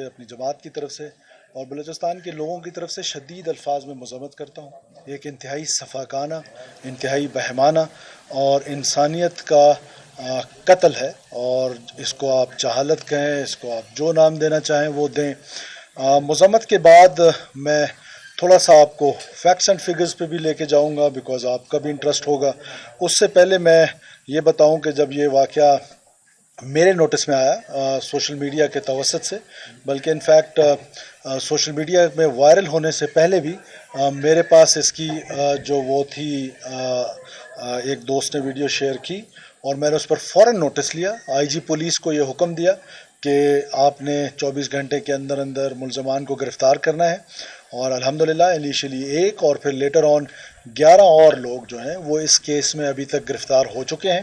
اپنی جماعت کی طرف سے اور بلوچستان کے لوگوں کی طرف سے شدید الفاظ میں مذمت کرتا ہوں۔ ایک انتہائی صفاکانہ، انتہائی بہمانہ اور انسانیت کا قتل ہے، اور اس کو آپ جہالت کہیں، اس کو آپ جو نام دینا چاہیں وہ دیں۔ مذمت کے بعد میں تھوڑا سا آپ کو فیکٹس اینڈ فگرز پہ بھی لے کے جاؤں گا، بیکاز آپ کا بھی انٹرسٹ ہوگا۔ اس سے پہلے میں یہ بتاؤں کہ جب یہ واقعہ میرے نوٹس میں آیا سوشل میڈیا کے توسط سے، بلکہ انفیکٹ سوشل میڈیا میں وائرل ہونے سے پہلے بھی میرے پاس اس کی جو وہ تھی ایک دوست نے ویڈیو شیئر کی اور میں نے اس پر فوراً نوٹس لیا۔ آئی جی پولیس کو یہ حکم دیا کہ آپ نے 24 گھنٹے کے اندر اندر ملزمان کو گرفتار کرنا ہے، اور الحمدللہ انیشلی ایک اور پھر لیٹر آن 11 اور لوگ جو ہیں وہ اس کیس میں ابھی تک گرفتار ہو چکے ہیں۔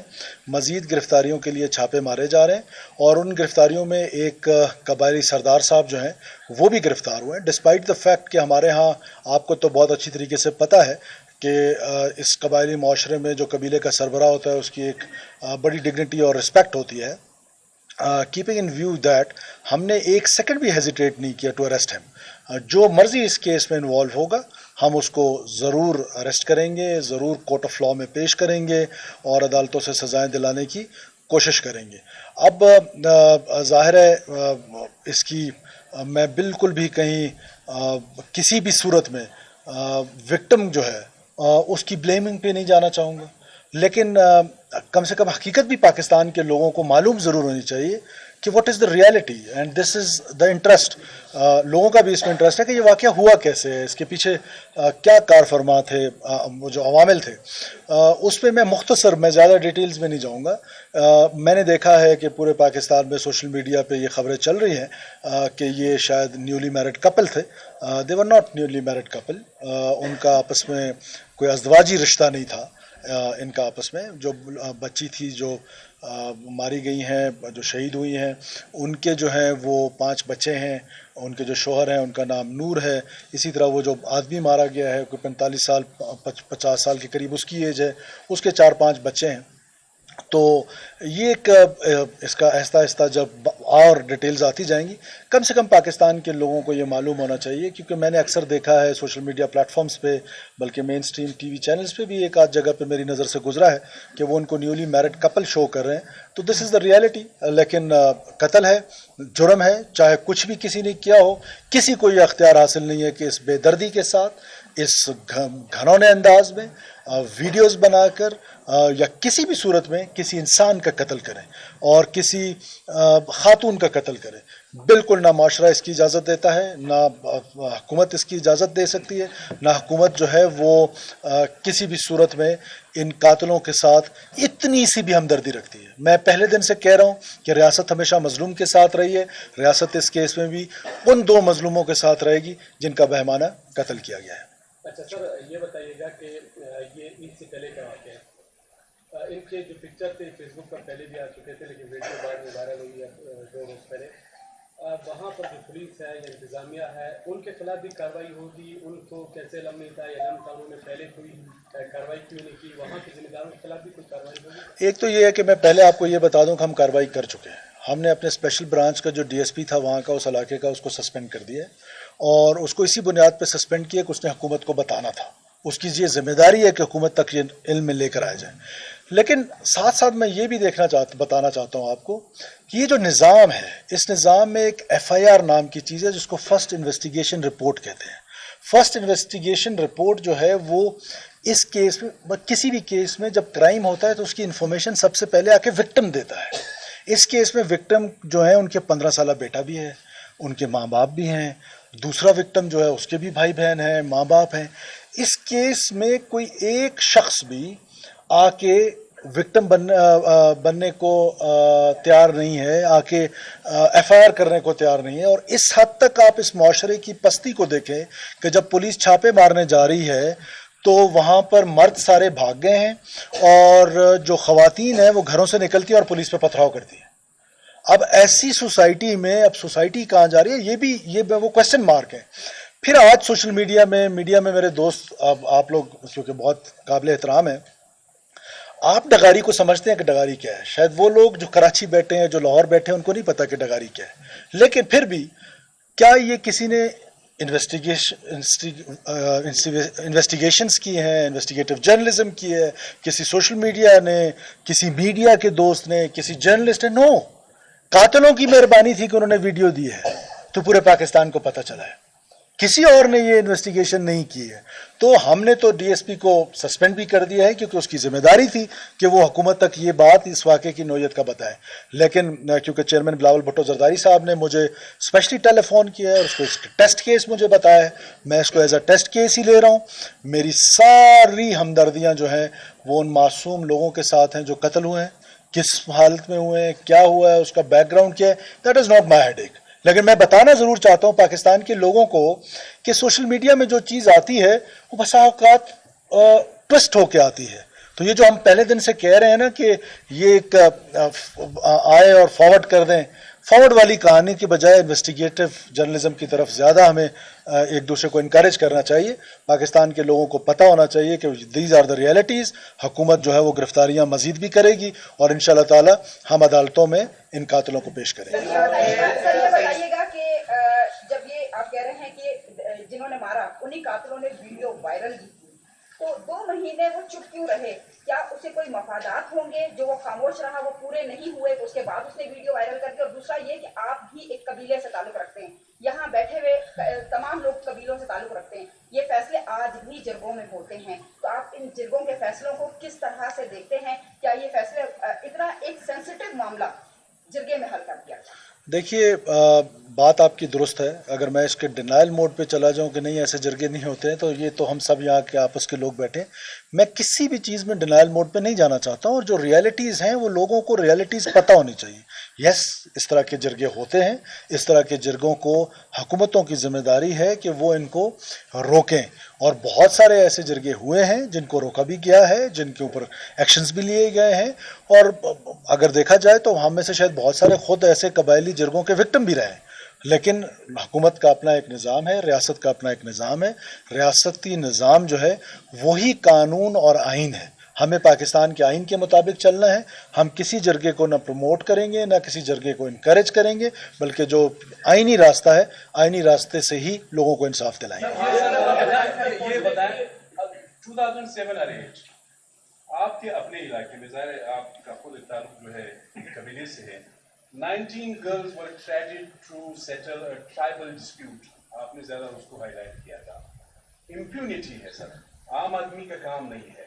مزید گرفتاریوں کے لیے چھاپے مارے جا رہے ہیں، اور ان گرفتاریوں میں ایک قبائلی سردار صاحب جو ہیں وہ بھی گرفتار ہوئے ہیں، ڈسپائٹ دا فیکٹ کہ ہمارے ہاں آپ کو تو بہت اچھی طریقے سے پتہ ہے کہ اس قبائلی معاشرے میں جو قبیلے کا سربراہ ہوتا ہے اس کی ایک بڑی ڈگنیٹی اور رسپیکٹ ہوتی ہے۔ کیپنگ ان ویو دیٹ ہم نے ایک سیکنڈ بھی ہیزیٹیٹ نہیں کیا ٹو اریسٹ ہم۔ جو مرضی اس کیس میں انوالو ہوگا ہم اس کو ضرور اریسٹ کریں گے، ضرور کورٹ آف لا میں پیش کریں گے اور عدالتوں سے سزائیں دلانے کی کوشش کریں گے۔ اب ظاہر ہے اس کی میں بالکل بھی کہیں کسی بھی صورت میں وکٹم جو ہے اس کی بلیمنگ پہ نہیں جانا چاہوں گا، لیکن کم سے کم حقیقت بھی پاکستان کے لوگوں کو معلوم ضرور ہونی چاہیے کہ what is the reality and this is the interest. لوگوں کا بھی اس میں انٹرسٹ ہے کہ یہ واقعہ ہوا کیسے ہے، اس کے پیچھے کیا کار فرما تھے، وہ جو عوامل تھے۔ اس پہ میں مختصر، میں زیادہ ڈیٹیلز میں نہیں جاؤں گا۔ میں نے دیکھا ہے کہ پورے پاکستان میں سوشل میڈیا پہ یہ خبریں چل رہی ہیں کہ یہ شاید نیولی میرڈ کپل تھے۔ They were not newly married couple, ان کا آپس میں کوئی ازدواجی رشتہ نہیں تھا۔ ان کا آپس میں جو بچی تھی جو ماری گئی ہیں، جو شہید ہوئی ہیں، ان کے جو ہیں وہ 5 بچے ہیں، ان کے جو شوہر ہیں ان کا نام نور ہے۔ اسی طرح وہ جو آدمی مارا گیا ہے کوئی 45 سال 50 سال کے قریب اس کی ایج ہے، اس کے 4-5 بچے ہیں۔ تو یہ ایک اس کا آہستہ آہستہ جب اور ڈیٹیلز آتی جائیں گی، کم سے کم پاکستان کے لوگوں کو یہ معلوم ہونا چاہیے، کیونکہ میں نے اکثر دیکھا ہے سوشل میڈیا پلیٹ فارمز پہ، بلکہ مین سٹریم ٹی وی چینلز پہ بھی ایک آدھ جگہ پہ میری نظر سے گزرا ہے کہ وہ ان کو نیولی میرڈ کپل شو کر رہے ہیں۔ تو دس از دا ریالٹی، لیکن قتل ہے، جرم ہے، چاہے کچھ بھی کسی نے کیا ہو، کسی کو یہ اختیار حاصل نہیں ہے کہ اس بے دردی کے ساتھ، اس گھنونے انداز میں ویڈیوز بنا کر یا کسی بھی صورت میں کسی انسان کا قتل کریں اور کسی خاتون کا قتل کریں۔ بالکل نہ معاشرہ اس کی اجازت دیتا ہے، نہ حکومت اس کی اجازت دے سکتی ہے، نہ حکومت جو ہے وہ کسی بھی صورت میں ان قاتلوں کے ساتھ اتنی سی بھی ہمدردی رکھتی ہے۔ میں پہلے دن سے کہہ رہا ہوں کہ ریاست ہمیشہ مظلوم کے ساتھ رہی ہے، ریاست اس کیس میں بھی ان 2 مظلوموں کے ساتھ رہے گی جن کا بہمانہ قتل کیا گیا ہے۔ اچھا سر، یہ بتائیے گا کہ یہ عید سے پہلے کا واقعہ ہے، ان کے جو پکچر تھے فیس بک پر پہلے بھی آ چکے تھے، لیکن ویڈیو بعد میں وائرل ہوئی ہے 2 روز پہلے۔ وہاں پر جو پولیس ہے یا انتظامیہ ہے ان کے خلاف بھی کارروائی ہوگی؟ ان کو کیسے علم نہیں تھا یا علم تھا، انہوں نے پہلے کوئی کارروائی کیوں نہیں کی؟ وہاں کے ذمہ داروں کے خلاف بھی کوئی کارروائی ہوگی؟ ایک تو یہ ہے کہ میں پہلے آپ کو یہ بتا دوں کہ ہم کارروائی کر چکے ہیں۔ ہم نے اپنے اسپیشل برانچ کا جو ڈی ایس پی تھا وہاں کا، اس علاقے کا، اس کو سسپینڈ کر دیا اور اس کو اسی بنیاد پہ سسپینڈ کیا کہ اس نے حکومت کو بتانا تھا، اس کی یہ ذمہ داری ہے کہ حکومت تک یہ علم میں لے کر آئے جائیں۔ لیکن ساتھ ساتھ میں یہ بھی بتانا چاہتا ہوں آپ کو کہ یہ جو نظام ہے، اس نظام میں ایک ایف آئی آر نام کی چیز ہے جس کو فرسٹ انویسٹیگیشن رپورٹ کہتے ہیں۔ فرسٹ انویسٹیگیشن رپورٹ جو ہے وہ اس کیس میں، کسی بھی کیس میں جب کرائم ہوتا ہے تو اس کی انفارمیشن سب سے پہلے آ کے وکٹم دیتا ہے۔ اس کیس میں وکٹم جو ہے ان کے 15 سالہ بیٹا بھی ہے، ان کے ماں باپ بھی ہیں، دوسرا وکٹم جو ہے اس کے بھی بھائی بہن ہیں، ماں باپ ہیں۔ اس کیس میں کوئی ایک شخص بھی آ کے وکٹم بننے کو تیار نہیں ہے، آ کے ایف آئی آر کرنے کو تیار نہیں ہے۔ اور اس حد تک آپ اس معاشرے کی پستی کو دیکھیں کہ جب پولیس چھاپے مارنے جا رہی ہے تو وہاں پر مرد سارے بھاگ گئے ہیں اور جو خواتین ہیں وہ گھروں سے نکلتی ہیں اور پولیس پہ پتھراؤ کرتی ہیں۔ اب ایسی سوسائٹی میں اب سوسائٹی کہاں جا رہی ہے، یہ وہ کویسچن مارک ہے۔ پھر آج سوشل میڈیا میں میرے دوست، اب آپ لوگ کیونکہ بہت قابل احترام ہیں، آپ ڈگاری کو سمجھتے ہیں کہ ڈگاری کیا ہے۔ شاید وہ لوگ جو کراچی بیٹھے ہیں، جو لاہور بیٹھے ہیں، ان کو نہیں پتا کہ ڈگاری کیا ہے، لیکن پھر بھی کیا یہ کسی نے انویسٹیگیشنز کی ہیں، انویسٹیگیٹو جرنلزم کی ہے، کسی سوشل میڈیا نے، کسی میڈیا کے دوست نے، کسی جرنلسٹ نے؟ نو، قاتلوں کی مہربانی تھی کہ انہوں نے ویڈیو دی ہے تو پورے پاکستان کو پتہ چلا ہے، کسی اور نے یہ انویسٹیگیشن نہیں کی ہے. تو ہم نے تو ڈی ایس پی کو سسپینڈ بھی کر دیا ہے کیونکہ اس کی ذمہ داری تھی کہ وہ حکومت تک یہ بات اس واقعے کی نوعیت کا بتائے. لیکن کیونکہ چیئرمین بلاول بھٹو زرداری صاحب نے مجھے اسپیشلی ٹیلی فون کیا ہے اور اس کو ٹیسٹ کیس مجھے بتایا ہے، میں اس کو as a test case he لے رہا ہوں. میری ساری ہمدردیاں جو ہیں وہ ان معصوم لوگوں کے ساتھ ہیں جو قتل ہوئے ہیں، کس حالت میں ہوئے ہیں، کیا ہوا ہے، اس کا بیک گراؤنڈ کیا ہے، that is not my headache. لیکن میں بتانا ضرور چاہتا ہوں پاکستان کے لوگوں کو کہ سوشل میڈیا میں جو چیز آتی ہے وہ بسا اوقات ٹوسٹ ہو کے آتی ہے. تو یہ جو ہم پہلے دن سے کہہ رہے ہیں نا کہ یہ ایک آئے اور فارورڈ کر دیں، فارورڈ والی کہانی کی بجائے انویسٹیگیٹو جرنلزم کی طرف زیادہ ہمیں ایک دوسرے کو انکریج کرنا چاہیے. پاکستان کے لوگوں کو پتہ ہونا چاہیے کہ دیز آر دا ریئلٹیز. حکومت جو ہے وہ گرفتاریاں مزید بھی کرے گی اور انشاءاللہ تعالی ہم عدالتوں میں ان قاتلوں کو پیش کریں گے. سر یہ بتائیے گا کہ جب یہ آپ کہہ رہے ہیں کہ جنہوں نے مارا انہی قاتلوں نے ویڈیو وائرل کی تو 2 مہینے وہ چپ کیوں رہے؟ کیا اسے کوئی مفادات ہوں گے جو وہ خاموش رہا، وہ پورے نہیں ہوئے، اس کے بعد اس نے ویڈیو وائرل کر کے؟ اور دوسرا یہ کہ آپ بھی ایک قبیلے سے تعلق رکھتے ہیں، یہاں بیٹھے ہوئے تمام لوگ قبیلوں سے تعلق رکھتے ہیں، یہ فیصلے آج بھی جرگوں میں ہوتے ہیں، تو آپ ان جرگوں کے فیصلوں کو کس طرح سے دیکھتے ہیں؟ کیا یہ فیصلے اتنا ایک سینسیٹیو معاملہ جرگے میں حل کر دیا؟ دیکھیے بات آپ کی درست ہے. اگر میں اس کے ڈینائل موڈ پہ چلا جاؤں کہ نہیں ایسے جرگے نہیں ہوتے ہیں تو یہ تو ہم سب یہاں کے آپس کے لوگ بیٹھے. میں کسی بھی چیز میں ڈینائل موڈ پہ نہیں جانا چاہتا ہوں اور جو ریالٹیز ہیں وہ لوگوں کو ریالٹیز پتہ ہونی چاہیے. یس اس طرح کے جرگے ہوتے ہیں، اس طرح کے جرگوں کو حکومتوں کی ذمہ داری ہے کہ وہ ان کو روکیں اور بہت سارے ایسے جرگے ہوئے ہیں جن کو روکا بھی گیا ہے، جن کے اوپر ایکشنز بھی لیے گئے ہیں. اور اگر دیکھا جائے تو ہم میں سے شاید بہت سارے خود ایسے قبائلی جرگوں کے وکٹم بھی رہے ہیں. لیکن حکومت کا اپنا ایک نظام ہے، ریاست کا اپنا ایک نظام ہے. ریاستی نظام جو ہے وہی قانون اور آئین ہے. ہمیں پاکستان کے آئین کے مطابق چلنا ہے. ہم کسی جرگے کو نہ پروموٹ کریں گے نہ کسی جرگے کو انکریج کریں گے، بلکہ جو آئینی راستہ ہے آئینی راستے سے ہی لوگوں کو انصاف دلائیں گے. یہ بتائیں 2007 اریسٹ آپ کے اپنے علاقے میں، ظاہر ہے آپ کا خود تعلق جو ہے قبیلے سے ہے. 19 girls were traded to settle a tribal dispute. آپ نے زیادہ اس کو ہائی لائٹ کیا تھا. امپیونٹی ہے سر، عام آدمی کا کام نہیں ہے.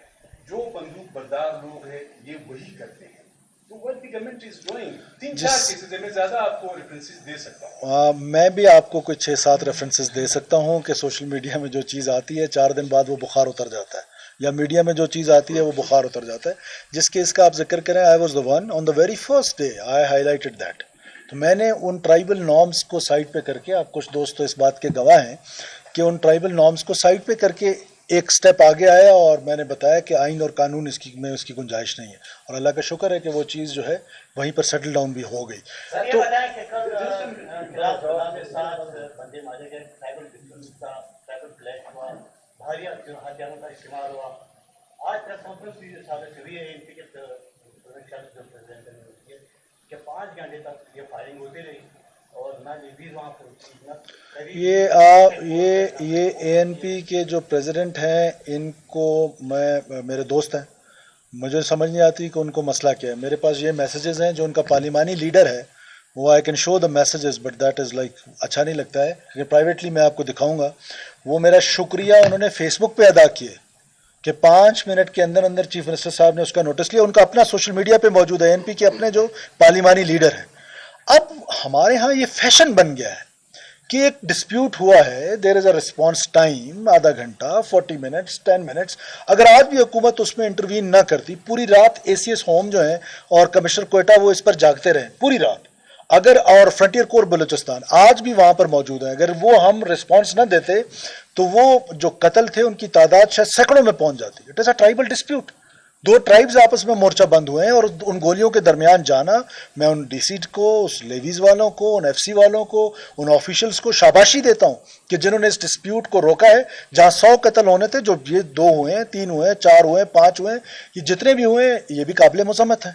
جو بندوق بردار لوگ ہیں یہ وہی کرتے ہیں. تو what the government is doing 3-4 cases میں زیادہ آپ کو ریفرنسز دے سکتا ہوں. میں بھی آپ کو کوئی 6-7 ریفرنسز دے سکتا ہوں کہ سوشل میڈیا میں جو چیز آتی ہے 4 دن بعد وہ بخار اتر جاتا ہے، یا میڈیا میں جو چیز آتی ہے وہ بخار اتر جاتا ہے. جس کیس کا آپ ذکر کریں، I was the one on the very first day I high lighted that. تو میں نے ان ٹرائبل نارمس کو سائڈ پہ کر کے، آپ کچھ دوست تو اس بات کے گواہ ہیں کہ ان ٹرائبل نارمس کو سائڈ پہ کر کے ایک سٹیپ آگے آیا اور میں نے بتایا کہ آئین اور قانون اس کی گنجائش نہیں ہے. اور اللہ کا شکر ہے کہ وہ چیز جو ہے وہیں پر سیٹل ڈاؤن بھی ہو گئی. تو یہ اے این پی کے جو پریزیڈنٹ ہیں ان کو میرے دوست ہیں، مجھے سمجھ نہیں آتی کہ ان کو مسئلہ کیا ہے. میرے پاس یہ میسیجز ہیں جو ان کا پارلیمانی لیڈر ہے، وہ I can show the messages but that is like اچھا نہیں لگتا ہے کہ پرائیویٹلی میں آپ کو دکھاؤں گا. وہ میرا شکریہ انہوں نے فیس بک پہ ادا کیے کہ 5 منٹ کے اندر اندر چیف منسٹر صاحب نے اس کا نوٹس لیا. ان کا اپنا سوشل میڈیا پہ موجود ہے، اے این پی کے اپنے جو پارلیمانی لیڈر ہیں. اب ہمارے ہاں یہ فیشن بن گیا ہے کہ ایک ڈسپیوٹ ہوا ہے، دیر از اے رسپانس ٹائم آدھا گھنٹہ 40 منٹس 10 منٹس. اگر آج بھی حکومت اس میں انٹروین نہ کرتی، پوری رات اے سی ایس ہوم جو ہیں اور کمشنر کوئٹہ وہ اس پر جاگتے رہیں پوری رات، اگر اور فرنٹیئر کور بلوچستان آج بھی وہاں پر موجود ہیں، اگر وہ ہم رسپانس نہ دیتے تو وہ جو قتل تھے ان کی تعداد شاید سینکڑوں میں پہنچ جاتی. It is a tribal dispute. 2 tribes آپس میں مورچہ بند ہوئے ہیں اور ان گولیوں کے درمیان جانا. میں ان ڈی سی کو، اس لیویز والوں کو، ان ایف سی والوں کو، ان آفیشلز کو شاباشی دیتا ہوں کہ جنہوں نے اس ڈسپیوٹ کو روکا ہے. جہاں 100 قتل ہونے تھے، جو یہ 2 ہوئے ہیں، 3 ہوئے ہیں، 4 ہوئے ہیں، 5 ہوئے ہیں، یہ جتنے بھی ہوئے ہیں یہ بھی قابل مذمت ہے.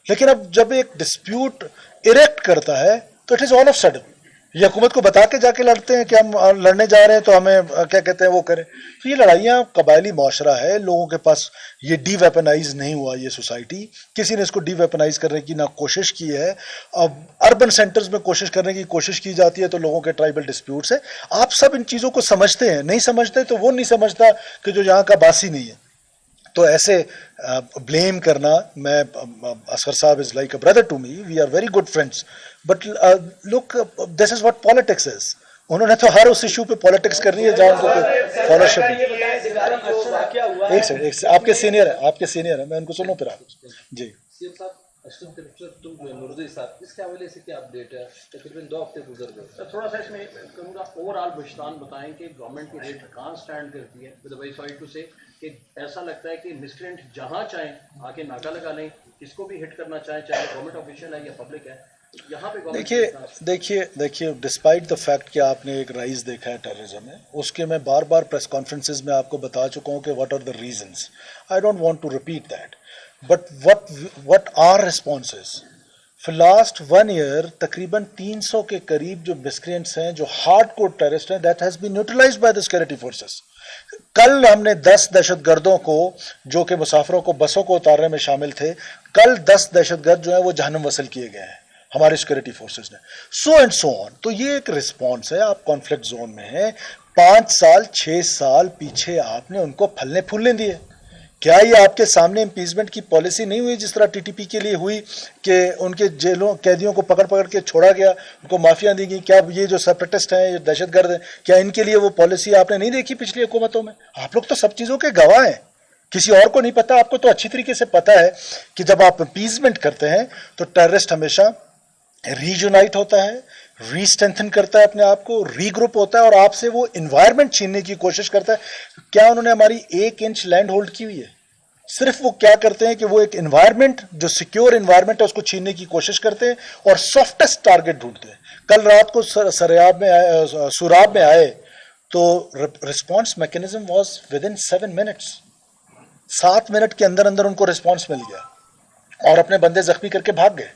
لیکن اب جب ایک ڈسپیوٹ اریکٹ کرتا ہے تو it is all of sudden یہ حکومت کو بتا کے جا کے لڑتے ہیں کہ ہم لڑنے جا رہے ہیں تو ہمیں کیا کہتے ہیں وہ کریں. تو یہ لڑائیاں قبائلی معاشرہ ہے, لوگوں کے پاس یہ ڈی ویپنائز نہیں ہوا, یہ سوسائٹی کسی نے اس کو ڈی ویپنائز کرنے کی نہ کوشش کی ہے. اب اربن سینٹرز میں کوشش کرنے کی کوشش کی جاتی ہے تو لوگوں کے ٹرائبل ڈسپیوٹس ہے. آپ سب ان چیزوں کو سمجھتے ہیں, نہیں سمجھتے تو وہ نہیں سمجھتا کہ جو یہاں کا باسی نہیں ہے. تو ایسے بلیم کرنا, میں اصغر صاحب is like a brother to me, we are very good friends, but look this is what politics is. انہوں نے تو ہر اس ایشو پہ پالیٹکس کرنی ہے جہاں ان کو فالوشپ. ایک سیکنڈ, آپ کے سینئر ہیں, آپ کے سینئر ہیں, میں ان کو سنوں پھر آپ. جی نورزی صاحب, اس کے حوالے سے کیا اپڈیٹ ہے؟ تقریباً 2 ہفتے گزر گئے. تھوڑا سا اس میں کہوں گا اوور آل بلوچستان بتائیں کہ گورنمنٹ کی ریٹ کہاں اسٹینڈ کرتی ہے. ود ویری سوری ٹو سے کہ ایسا لگتا ہے کہ مسکرینٹ جہاں چاہیں آ کے ناکہ لگا لیں, کس کو بھی ہٹ کرنا چاہیں, چاہے گورنمنٹ آفیشیل ہے یا پبلک ہے. یہاں پہ دیکھیے ڈسپائٹ دا فیکٹ کہ آپ نے ایک رائز دیکھا ہے ٹیررزم میں, اس کے میں بار بار پریس کانفرنسز میں آپ کو بتا چکا ہوں کہ what are the reasons. I don't want to repeat that, but what are responses for last 1 year تقریباً 300 کے قریب جو مسکرینٹس ہیں, جو ہارڈ کور ٹیررسٹ ہیں, that has been neutralised by the security forces. کل ہم نے 10 دہشت گردوں کو, جو کہ مسافروں کو بسوں کو اتارنے میں شامل تھے, کل 10 دہشت گرد جو ہیں وہ جہنم وصل کیے گئے ہیں ہماری سیکورٹی فورسز نے. سو اینڈ سو آن. تو یہ ایک رسپانس ہے. آپ کانفلکٹ زون میں ہیں, 5 سال 6 سال پیچھے آپ نے ان کو پھلنے پھولنے دیے. کیا یہ آپ کے سامنے امپیچمنٹ کی پالیسی نہیں ہوئی جس طرح ٹی ٹی پی کے لیے ہوئی کہ ان کے جیلوں قیدیوں کو پکڑ پکڑ کے چھوڑا گیا, ان کو معافیاں دی گئی؟ کیا یہ جو سیپریٹسٹ ہیں, یہ دہشت گرد ہیں, کیا ان کے لیے وہ پالیسی آپ نے نہیں دیکھی پچھلی حکومتوں میں؟ آپ لوگ تو سب چیزوں کے گواہ ہیں, کسی اور کو نہیں پتا, آپ کو تو اچھی طریقے سے پتا ہے کہ جب آپ امپیچمنٹ کرتے ہیں تو ٹیررسٹ ہمیشہ ریجونائٹ ہوتا ہے, ری اسٹرینتھن کرتا ہے اپنے آپ کو, ری گروپ ہوتا ہے اور آپ سے وہ انوائرمنٹ چھیننے کی کوشش کرتا ہے. کیا انہوں نے ہماری 1 inch لینڈ ہولڈ کی ہوئی ہے؟ صرف وہ کیا کرتے ہیں کہ وہ ایک انوائرمنٹ جو سیکیور انوائرمنٹ ہے اس کو چھیننے کی کوشش کرتے ہیں اور سافٹسٹ ٹارگٹ ڈھونڈتے ہیں. کل رات کو سوراب میں آئے تو response mechanism was with in 7 minutes. 7 minute کے اندر اندر ان کو رسپانس مل گیا اور اپنے بندے زخمی کر کے بھاگ گئے.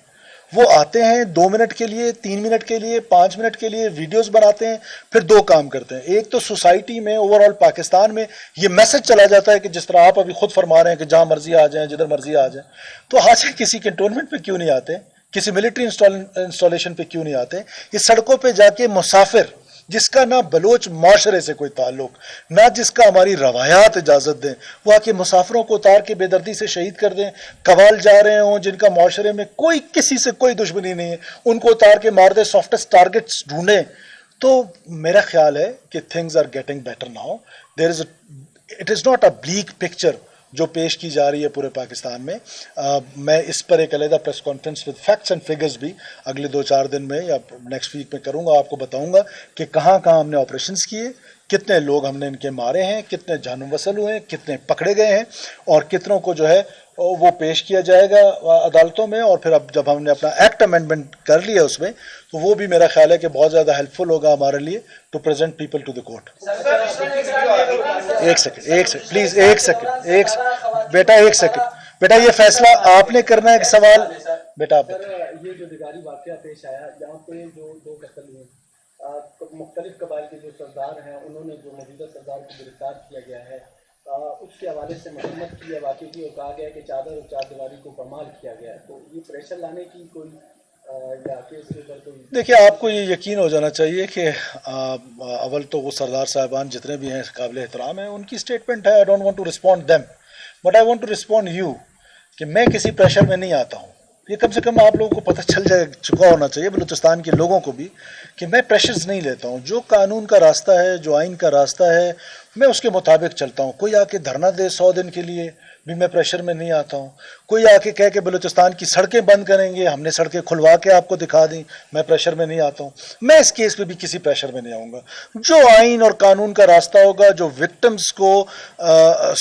وہ آتے ہیں 2 منٹ کے لیے, 3 منٹ کے لیے, 5 منٹ کے لیے ویڈیوز بناتے ہیں, پھر 2 کام کرتے ہیں. ایک تو سوسائٹی میں اوور آل پاکستان میں یہ میسج چلا جاتا ہے کہ جس طرح آپ ابھی خود فرما رہے ہیں کہ جہاں مرضی آ جائیں, جدھر مرضی آ جائیں, تو آج کسی کنٹونمنٹ پہ کیوں نہیں آتے, کسی ملٹری انسٹالیشن پہ کیوں نہیں آتے؟ یہ سڑکوں پہ جا کے مسافر جس کا نہ بلوچ معاشرے سے کوئی تعلق, نہ جس کا ہماری روایات اجازت دیں, وہ آ کے مسافروں کو اتار کے بے دردی سے شہید کر دیں. قوال جا رہے ہوں جن کا معاشرے میں کوئی کسی سے کوئی دشمنی نہیں ہے, ان کو اتار کے مار دیں, سافٹسٹ ٹارگٹس ڈھونڈیں. تو میرا خیال ہے کہ things are getting better now. It is not a black picture جو پیش کی جا رہی ہے پورے پاکستان میں. میں اس پر ایک علیحدہ press conference with facts and figures بھی اگلے 2-4 دن میں یا نیکسٹ ویک میں کروں گا, آپ کو بتاؤں گا کہ کہاں کہاں ہم نے آپریشنز کیے, کتنے لوگ ہم نے ان کے مارے ہیں, کتنے جہنم وصل ہوئے ہیں, کتنے پکڑے گئے ہیں, اور کتنوں کو جو ہے وہ پیش کیا جائے گا عدالتوں میں. اور پھر اب جب ہم نے اپنا ایکٹ امینڈمنٹ کر لیا اس میں, تو وہ بھی میرا خیال ہے کہ بہت زیادہ ہیلپ فل ہوگا ہمارے لیے to present people to the court. ایک سیکنڈ پلیز, ایک سیکنڈ بیٹا, ایک سیکنڈ بیٹا, یہ فیصلہ آپ نے کرنا ہے. ایک سوال بیٹا آپ. یہ جو بگاری واقعہ پیش آیا جہاں پہ جو 2 قتل ہوئے, مختلف قبائل کے جو سردار ہیں انہوں نے جو موجودہ سردار کو گرفتار کیا گیا ہے, اس کے حوالے سے مذمت کی ہے واقعی کی, اور کہا گیا ہے کہ چادر اور چار دیواری کو پامال کیا گیا ہے. تو یہ پریشر لانے کی کوئی یا کیس کے اوپر کوئی؟ دیکھیے, آپ کو یہ یقین ہو جانا چاہیے کہ اول تو وہ سردار صاحبان جتنے بھی ہیں قابل احترام ہیں, ان کی اسٹیٹمنٹ ہے. I don't want to respond them, but I want to respond you کہ میں کسی پریشر میں نہیں آتا ہوں. یہ کم سے کم آپ لوگوں کو پتہ چل چکا ہونا چاہیے, بلوچستان کے لوگوں کو بھی, کہ میں پریشرز نہیں لیتا ہوں. جو قانون کا راستہ ہے, جو آئین کا راستہ ہے, میں اس کے مطابق چلتا ہوں. کوئی آ کے دھرنا دے 100 دن کے لیے بھی میں پریشر میں نہیں آتا ہوں. کوئی آ کے کہہ کہ بلوچستان کی سڑکیں بند کریں گے, ہم نے سڑکیں کھلوا کے آپ کو دکھا دیں, میں پریشر میں نہیں آتا ہوں. میں اس کیس پہ بھی کسی پریشر میں نہیں آؤں گا. جو آئین اور قانون کا راستہ ہوگا, جو وکٹمز کو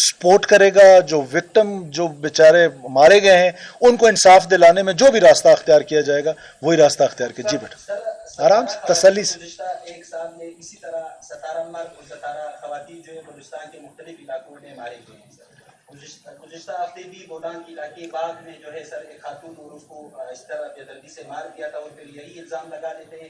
سپورٹ کرے گا, جو وکٹم جو بیچارے مارے گئے ہیں ان کو انصاف دلانے میں جو بھی راستہ اختیار کیا جائے گا, وہی راستہ اختیار کیا. جی بیٹا, آرام سے, تسلی سے. گزشتہ 1 سال میں اسی طرح 17 مرد اور 17 خواتین جو ہے بلوچستان کے مختلف علاقوں میں مارے گئے ہیں. گزشتہ ہفتے بھی بولان کے علاقے باغ میں جو ہے سر ایک خاتون اور اس کو اس طرح بے دردی سے مار دیا تھا, اور پھر یہی الزام لگا دیتے ہیں